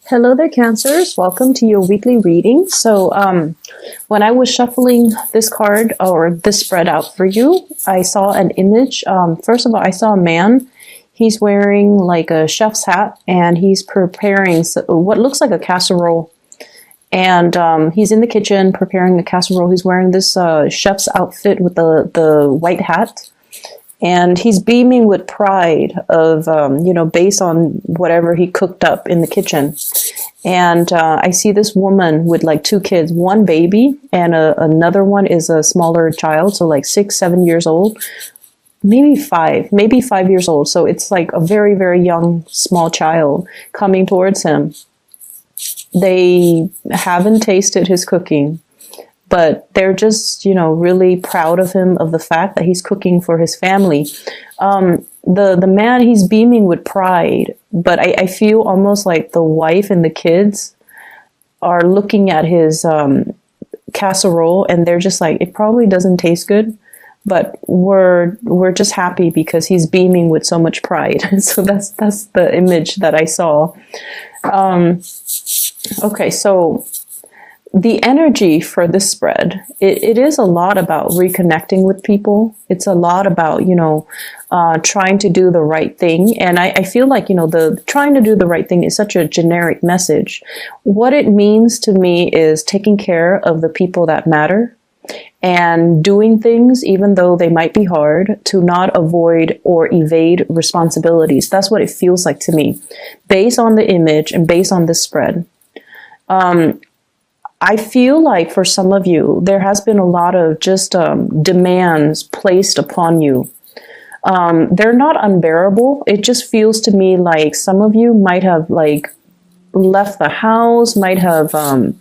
Hello there, Cancers. Welcome to your weekly reading. When I was shuffling this card or this spread out for you, I saw an image. First of all, I saw a man. He's wearing like a chef's hat and he's preparing what looks like a casserole. And he's in the kitchen preparing a casserole. He's wearing this chef's outfit with the white hat. And he's beaming with pride of, based on whatever he cooked up in the kitchen. And I see this woman with like two kids, one baby and another one is a smaller child. So like 6, 7 years old, maybe 5 years old. So it's like a very, very young, small child coming towards him. They haven't tasted his cooking, but they're just, really proud of him, of the fact that he's cooking for his family. The man, he's beaming with pride, but I feel almost like the wife and the kids are looking at his casserole and they're just like, it probably doesn't taste good, but we're just happy because he's beaming with so much pride. So that's the image that I saw. Okay, so the energy for this spread, it is a lot about reconnecting with people. It's a lot about, trying to do the right thing. And I feel like, the trying to do the right thing is such a generic message. What it means to me is taking care of the people that matter and doing things, even though they might be hard, to not avoid or evade responsibilities. That's what it feels like to me, based on the image and based on this spread. I feel like for some of you, there has been a lot of just demands placed upon you. They're not unbearable. It just feels to me like some of you might have like left the house, might have, gone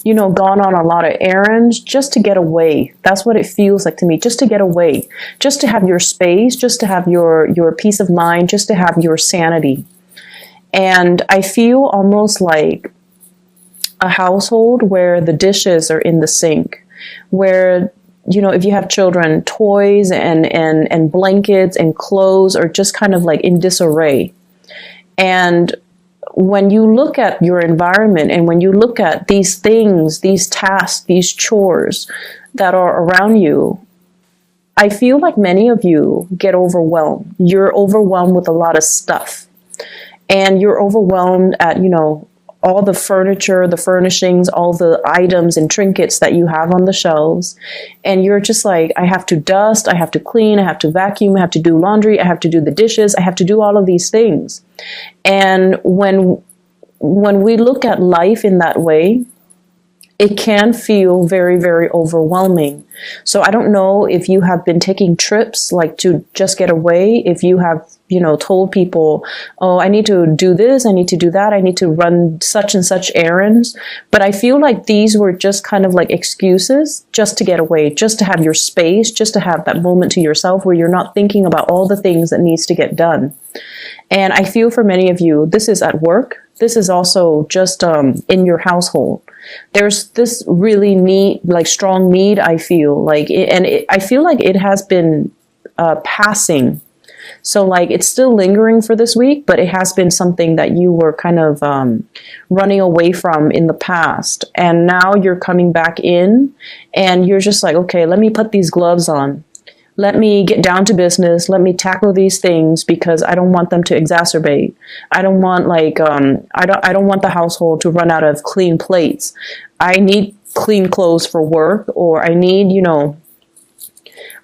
on a lot of errands just to get away. That's what it feels like to me, just to get away, just to have your space, just to have your peace of mind, just to have your sanity. And I feel almost like a household where the dishes are in the sink, where, if you have children, toys and blankets and clothes are just kind of like in disarray. And when you look at your environment and when you look at these things, these tasks, these chores that are around you, I feel like many of you get overwhelmed. You're overwhelmed with a lot of stuff. And you're overwhelmed at, all the furniture, the furnishings, all the items and trinkets that you have on the shelves. And you're just like, I have to dust, I have to clean, I have to vacuum, I have to do laundry, I have to do the dishes, I have to do all of these things. And when we look at life in that way, it can feel very, very overwhelming. So I don't know if you have been taking trips like to just get away, if you have, told people, oh, I need to do this, I need to do that, I need to run such and such errands. But I feel like these were just kind of like excuses just to get away, just to have your space, just to have that moment to yourself where you're not thinking about all the things that needs to get done. And I feel for many of you, this is at work. This is also just in your household. There's this really neat, like strong need, I feel like, I feel like it has been passing. So like it's still lingering for this week, but it has been something that you were kind of running away from in the past. And now you're coming back in and you're just like, okay, let me put these gloves on. Let me get down to business. Let me tackle these things because I don't want them to exacerbate. I don't want I don't want the household to run out of clean plates. I need clean clothes for work, or I need,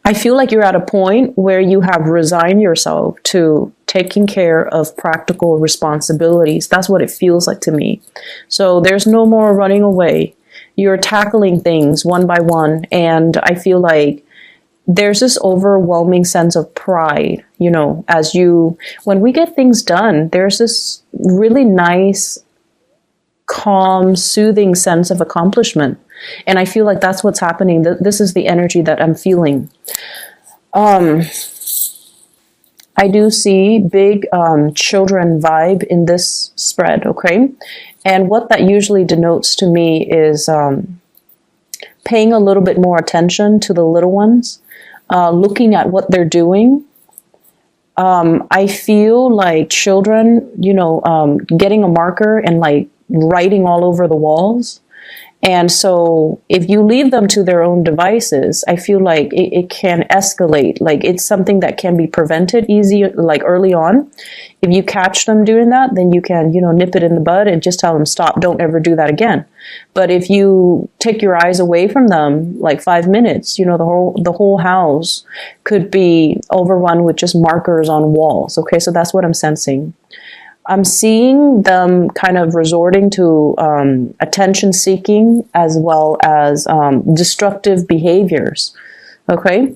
I feel like you're at a point where you have resigned yourself to taking care of practical responsibilities. That's what it feels like to me. So there's no more running away. You're tackling things one by one. And I feel like there's this overwhelming sense of pride, when we get things done, there's this really nice, calm, soothing sense of accomplishment. And I feel like that's what's happening. This is the energy that I'm feeling. I do see big children vibe in this spread, okay? And what that usually denotes to me is paying a little bit more attention to the little ones, looking at what they're doing, I feel like children, getting a marker and like writing all over the walls. And so if you leave them to their own devices, I feel like it can escalate. Like it's something that can be prevented easy, like early on. If you catch them doing that, then you can, nip it in the bud and just tell them, stop, don't ever do that again. But if you take your eyes away from them, like 5 minutes, the whole house could be overrun with just markers on walls. Okay, so that's what I'm sensing. I'm seeing them kind of resorting to attention seeking as well as destructive behaviors. Okay.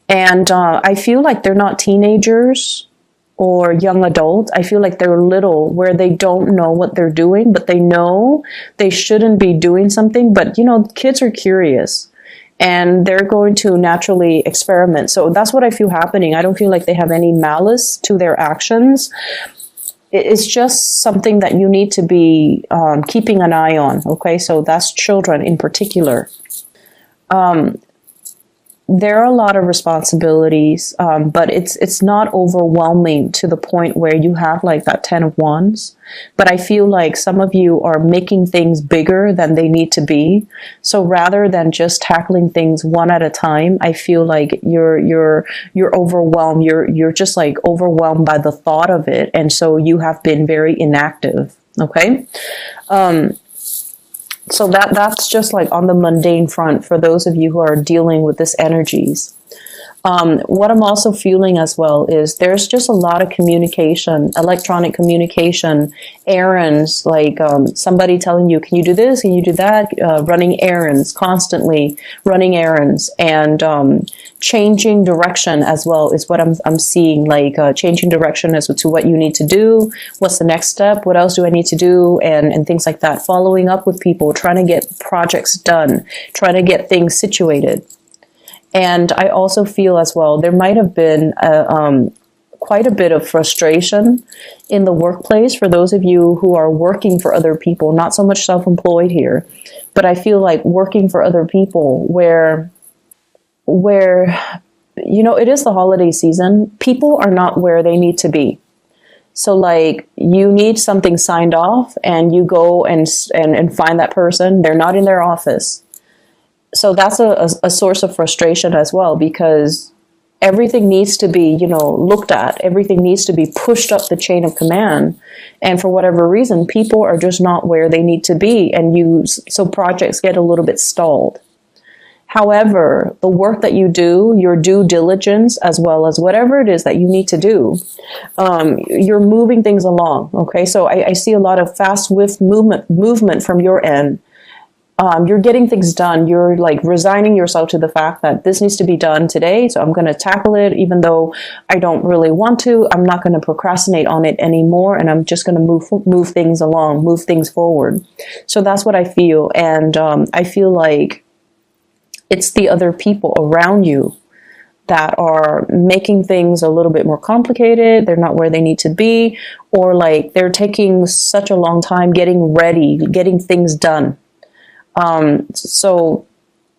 And I feel like they're not teenagers or young adults. I feel like they're little, where they don't know what they're doing, but they know they shouldn't be doing something. But, kids are curious and they're going to naturally experiment. So that's what I feel happening. I don't feel like they have any malice to their actions. It's just something that you need to be keeping an eye on. Okay, so that's children in particular. There are a lot of responsibilities, but it's not overwhelming to the point where you have like that 10 of Wands. But I feel like some of you are making things bigger than they need to be. So rather than just tackling things one at a time, I feel like you're overwhelmed. You're just like overwhelmed by the thought of it, and so you have been very inactive. Okay. So that's just like on the mundane front for those of you who are dealing with this energies. What I'm also feeling as well is there's just a lot of communication, electronic communication, errands, like somebody telling you, can you do this? Can you do that? Running errands, constantly running errands, and changing direction as well is what I'm seeing, like changing direction as to what you need to do. What's the next step? What else do I need to do? And things like that. Following up with people, trying to get projects done, trying to get things situated. And I also feel as well, there might have been quite a bit of frustration in the workplace for those of you who are working for other people, not so much self-employed here, but I feel like working for other people where it is the holiday season, people are not where they need to be. So like you need something signed off and you go and find that person, they're not in their office. So that's a source of frustration as well, because everything needs to be, looked at. Everything needs to be pushed up the chain of command. And for whatever reason, people are just not where they need to be. So projects get a little bit stalled. However, the work that you do, your due diligence, as well as whatever it is that you need to do, you're moving things along. Okay. So I see a lot of fast, swift movement from your end. You're getting things done. You're like resigning yourself to the fact that this needs to be done today. So I'm going to tackle it, even though I don't really want to. I'm not going to procrastinate on it anymore. And I'm just going to move things along, move things forward. So that's what I feel. And I feel like it's the other people around you that are making things a little bit more complicated. They're not where they need to be, or like they're taking such a long time getting ready, getting things done. So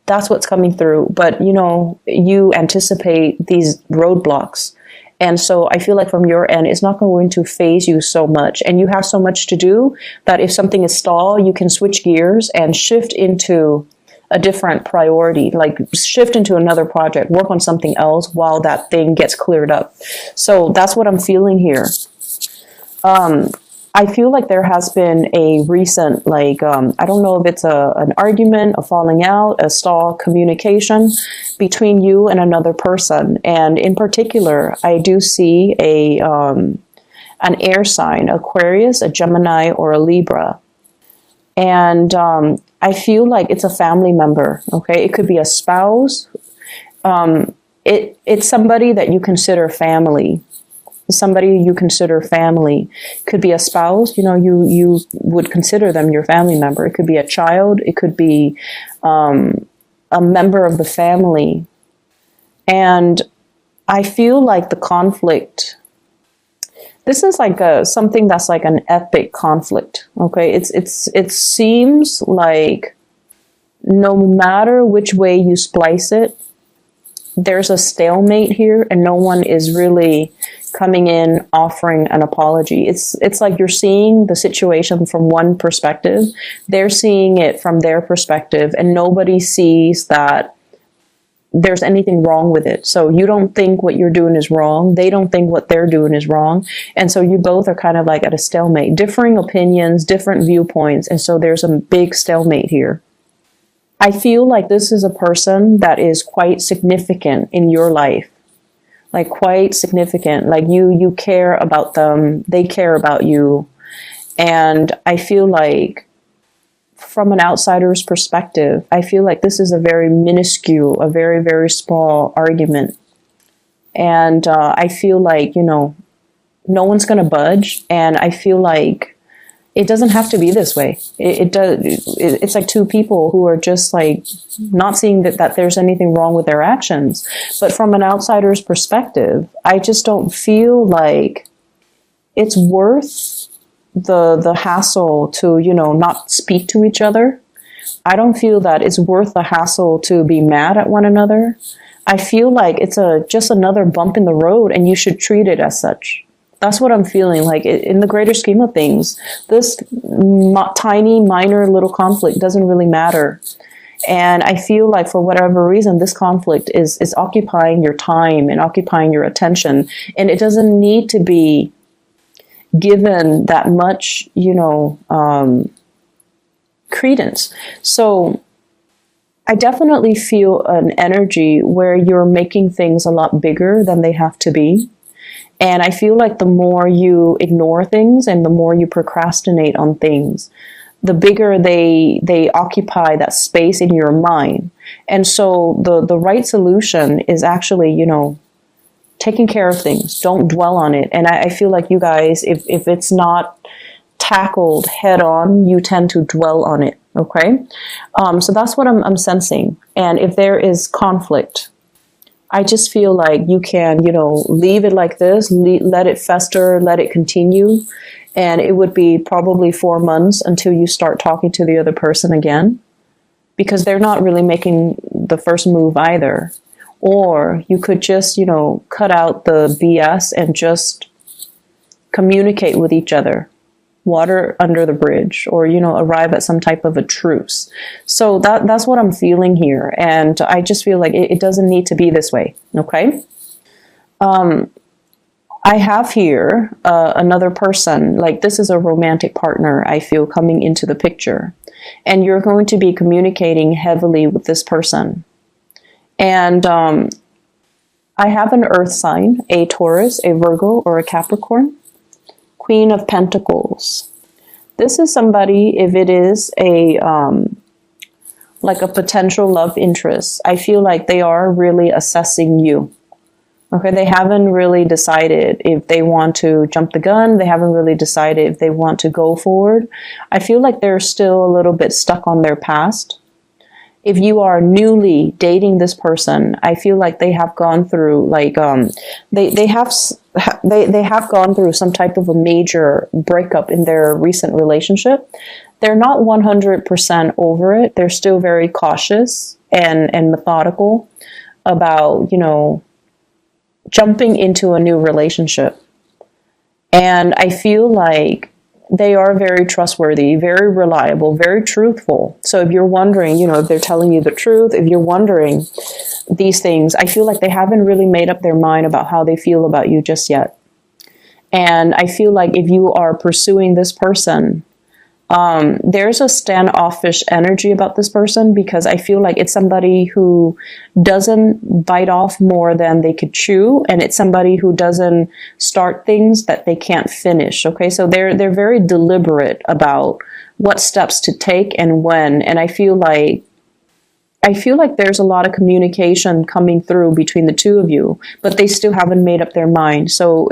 that's what's coming through. But, you anticipate these roadblocks. And so I feel like from your end, it's not going to phase you so much. And you have so much to do that if something is stalled, you can switch gears and shift into a different priority, like shift into another project, work on something else while that thing gets cleared up. So that's what I'm feeling here. I feel like there has been a recent, I don't know if it's an argument, a falling out, a stall communication between you and another person. And in particular, I do see an air sign, Aquarius, a Gemini, or a Libra. And I feel like it's a family member, okay? It could be a spouse. It's somebody that you consider family. Somebody you consider family. Could be a spouse, you would consider them your family member. It could be a child. It could be a member of the family. And I feel like the conflict, this is like something that's like an epic conflict, okay? It seems like no matter which way you splice it, there's a stalemate here, and no one is really coming in offering an apology. It's like you're seeing the situation from one perspective. They're seeing it from their perspective, and nobody sees that there's anything wrong with it. So you don't think what you're doing is wrong. They don't think what they're doing is wrong. And so you both are kind of like at a stalemate, differing opinions, different viewpoints. And so there's a big stalemate here. I feel like this is a person that is quite significant in your life, like quite significant. Like you care about them, they care about you. And I feel like from an outsider's perspective, I feel like this is a very minuscule, a very, very small argument. And I feel like, no one's going to budge. And I feel like it doesn't have to be this way. It's like two people who are just like not seeing that there's anything wrong with their actions. But from an outsider's perspective, I just don't feel like it's worth the hassle to, not speak to each other. I don't feel that it's worth the hassle to be mad at one another. I feel like it's just another bump in the road, and you should treat it as such. That's what I'm feeling like. In the greater scheme of things, this tiny, minor little conflict doesn't really matter. And I feel like for whatever reason, this conflict is occupying your time and occupying your attention. And it doesn't need to be given that much, credence. So I definitely feel an energy where you're making things a lot bigger than they have to be. And I feel like the more you ignore things and the more you procrastinate on things, the bigger they occupy that space in your mind. And so the right solution is actually, taking care of things. Don't dwell on it. And I feel like you guys, if it's not tackled head on, you tend to dwell on it. Okay. So that's what I'm sensing. And if there is conflict, I just feel like you can, leave it like this, let it fester, let it continue. And it would be probably 4 months until you start talking to the other person again, because they're not really making the first move either. Or you could just, cut out the BS and just communicate with each other, water under the bridge, or, arrive at some type of a truce. So that's what I'm feeling here. And I just feel like it doesn't need to be this way. Okay. I have here another person, like this is a romantic partner, I feel, coming into the picture. And you're going to be communicating heavily with this person. And I have an earth sign, a Taurus, a Virgo, or a Capricorn. Queen of Pentacles. This is somebody, if it is like a potential love interest, I feel like they are really assessing you. Okay, they haven't really decided if they want to jump the gun. They haven't really decided if they want to go forward. I feel like they're still a little bit stuck on their past. If you are newly dating this person, I feel like they have gone through they have gone through some type of a major breakup in their recent relationship. They're not 100% over it. They're still very cautious and methodical about, jumping into a new relationship. And I feel like they are very trustworthy, very reliable, very truthful. So if you're wondering, if they're telling you the truth, if you're wondering these things, I feel like they haven't really made up their mind about how they feel about you just yet. And I feel like if you are pursuing this person, there's a standoffish energy about this person, because I feel like it's somebody who doesn't bite off more than they could chew, and it's somebody who doesn't start things that they can't finish. Okay, so they're very deliberate about what steps to take and when, and I feel like there's a lot of communication coming through between the two of you, but they still haven't made up their mind. So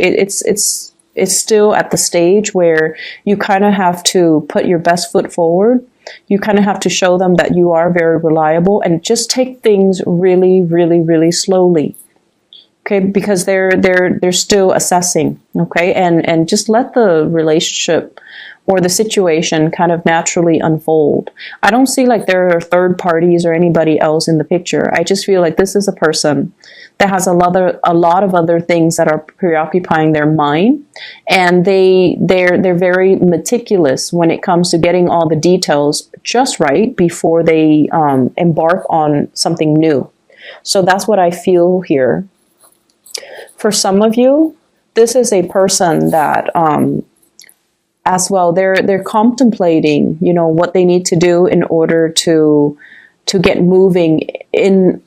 it's still at the stage where you kind of have to put your best foot forward. You kind of have to show them that you are very reliable, and just take things really, really, really slowly. Okay, because they're still assessing. Okay, and just let the relationship or the situation kind of naturally unfold. I don't see like there are third parties or anybody else in the picture. I just feel like this is a person that has a lot of other things that are preoccupying their mind, and they're very meticulous when it comes to getting all the details just right before they embark on something new. So that's what I feel here. For some of you, this is a person that as well, they're contemplating, what they need to do in order to get moving in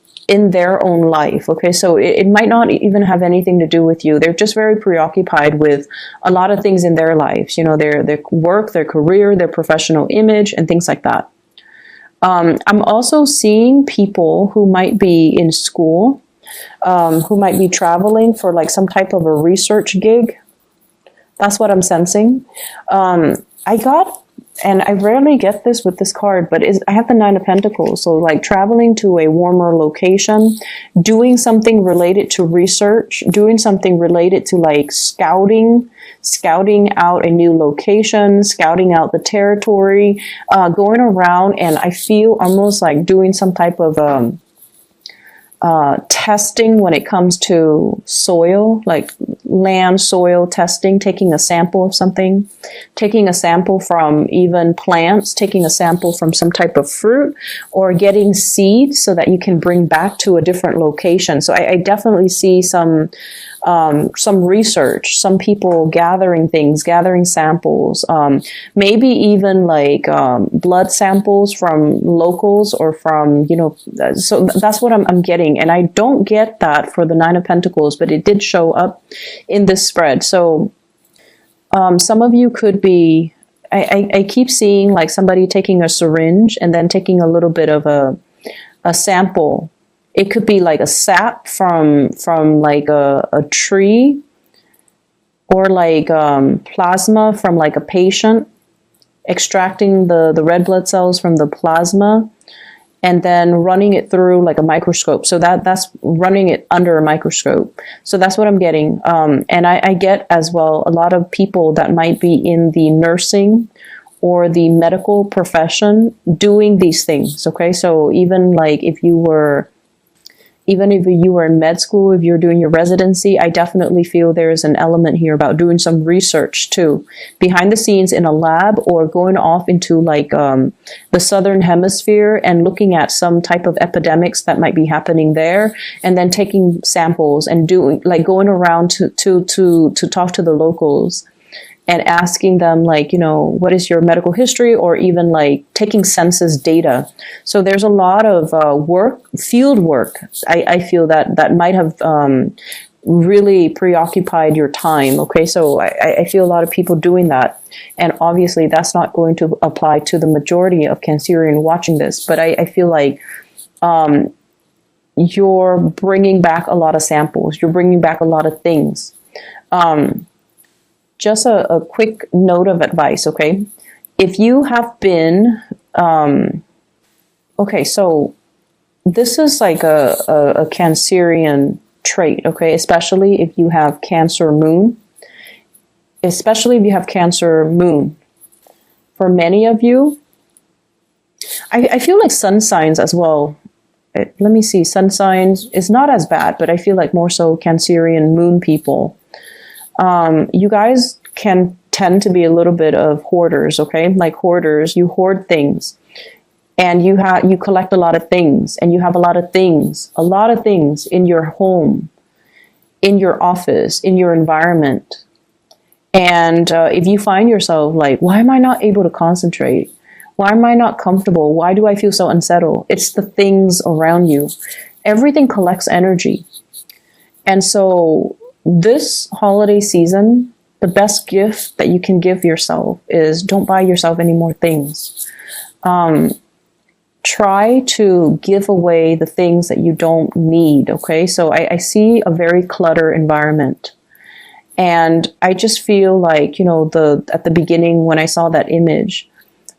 their own life. Okay, so it might not even have anything to do with you. They're just very preoccupied with a lot of things in their lives. Their work, their career, their professional image, and things like that. I'm also seeing people who might be in school, who might be traveling for like some type of a research gig. That's what I'm sensing. I got, and I rarely get this with this card, but I have the Nine of Pentacles. So like traveling to a warmer location, doing something related to research, doing something related to like scouting out a new location, scouting out the territory, going around, and I feel almost like doing some type of testing when it comes to soil, like land soil testing, taking a sample of something, taking a sample from even plants, taking a sample from some type of fruit, or getting seeds so that you can bring back to a different location. So I definitely see some research, some people gathering things, gathering samples, maybe even like blood samples from locals or from, so that's what I'm getting. And I don't get that for the Nine of Pentacles, but it did show up in this spread. So some of you could be, I keep seeing like somebody taking a syringe and then taking a little bit of a sample. It could be like a sap from like a tree, or like plasma from like a patient, extracting the red blood cells from the plasma and then running it through like a microscope. So that's running it under a microscope. So that's what I'm getting. And I get as well a lot of people that might be in the nursing or the medical profession doing these things. Okay, so even if you were in med school, if you're doing your residency, I definitely feel there's an element here about doing some research too, behind the scenes in a lab, or going off into like the southern hemisphere and looking at some type of epidemics that might be happening there, and then taking samples and going around to talk to the locals and asking them what is your medical history, or even like taking census data. So there's a lot of field work. I feel that might have really preoccupied your time. Okay, so I feel a lot of people doing that. And obviously that's not going to apply to the majority of Cancerian watching this, but I feel like you're bringing back a lot of samples. You're bringing back a lot of things. Just a quick note of advice, okay? If you have been, okay, so this is like a Cancerian trait, okay? Especially if you have Cancer moon. Especially if you have Cancer moon. For many of you, I feel like sun signs as well. Let me see, sun signs is not as bad, but I feel like more so Cancerian moon people. You guys can tend to be a little bit of hoarders, okay? Like hoarders, you hoard things, and you collect a lot of things, and you have a lot of things in your home, in your office, in your environment. And if you find yourself like, why am I not able to concentrate? Why am I not comfortable? Why do I feel so unsettled? It's the things around you. Everything collects energy. And so this holiday season, the best gift that you can give yourself is don't buy yourself any more things. Try to give away the things that you don't need, okay? So I see a very cluttered environment. And I just feel like, at the beginning when I saw that image,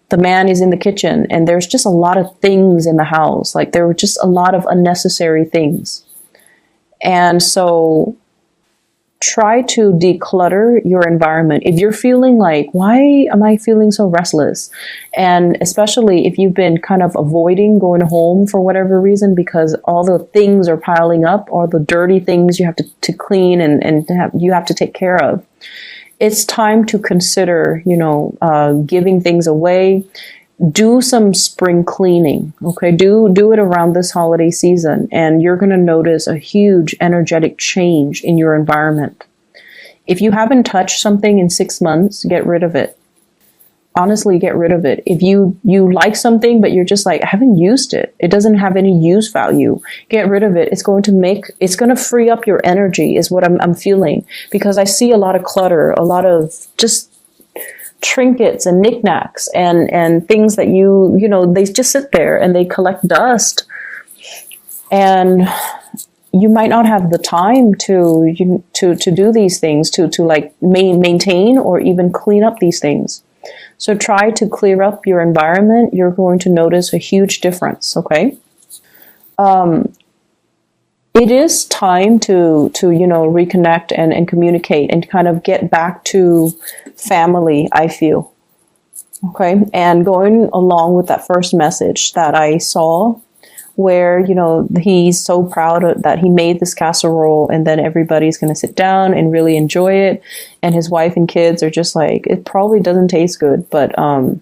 the man is in the kitchen and there's just a lot of things in the house. Like there were just a lot of unnecessary things. And so try to declutter your environment. If you're feeling like, why am I feeling so restless? And especially if you've been kind of avoiding going home for whatever reason, because all the things are piling up, all the dirty things you have to clean and you have to take care of. It's time to consider, giving things away. Do some spring cleaning, okay? Do it around this holiday season, and you're going to notice a huge energetic change in your environment. If you haven't touched something in 6 months, get rid of it. Honestly, get rid of it. If you like something, but you're just like, I haven't used it, it doesn't have any use value, get rid of it. It's going to free up your energy, is what I'm feeling, because I see a lot of clutter, a lot of just trinkets and knickknacks and things that they just sit there and they collect dust, and you might not have the time to do these things, to like maintain or even clean up these things. So try to clear up your environment. You're going to notice a huge difference. Okay. It is time to reconnect and communicate and kind of get back to family, I feel. Okay. And going along with that first message that I saw, where, he's so proud that he made this casserole, and then everybody's going to sit down and really enjoy it. And his wife and kids are just like, it probably doesn't taste good, but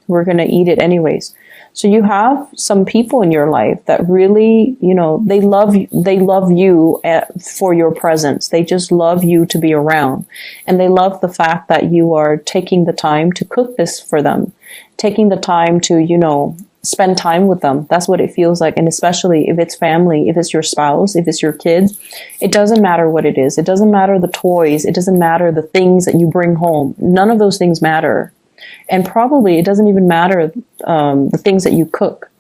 we're going to eat it anyways. So you have some people in your life that really, they love you for your presence. They just love you to be around. And they love the fact that you are taking the time to cook this for them, taking the time to, spend time with them. That's what it feels like. And especially if it's family, if it's your spouse, if it's your kids, it doesn't matter what it is. It doesn't matter the toys. It doesn't matter the things that you bring home. None of those things matter. And probably it doesn't even matter the things that you cook,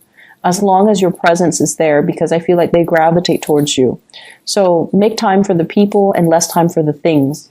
as long as your presence is there, because I feel like they gravitate towards you. So make time for the people and less time for the things.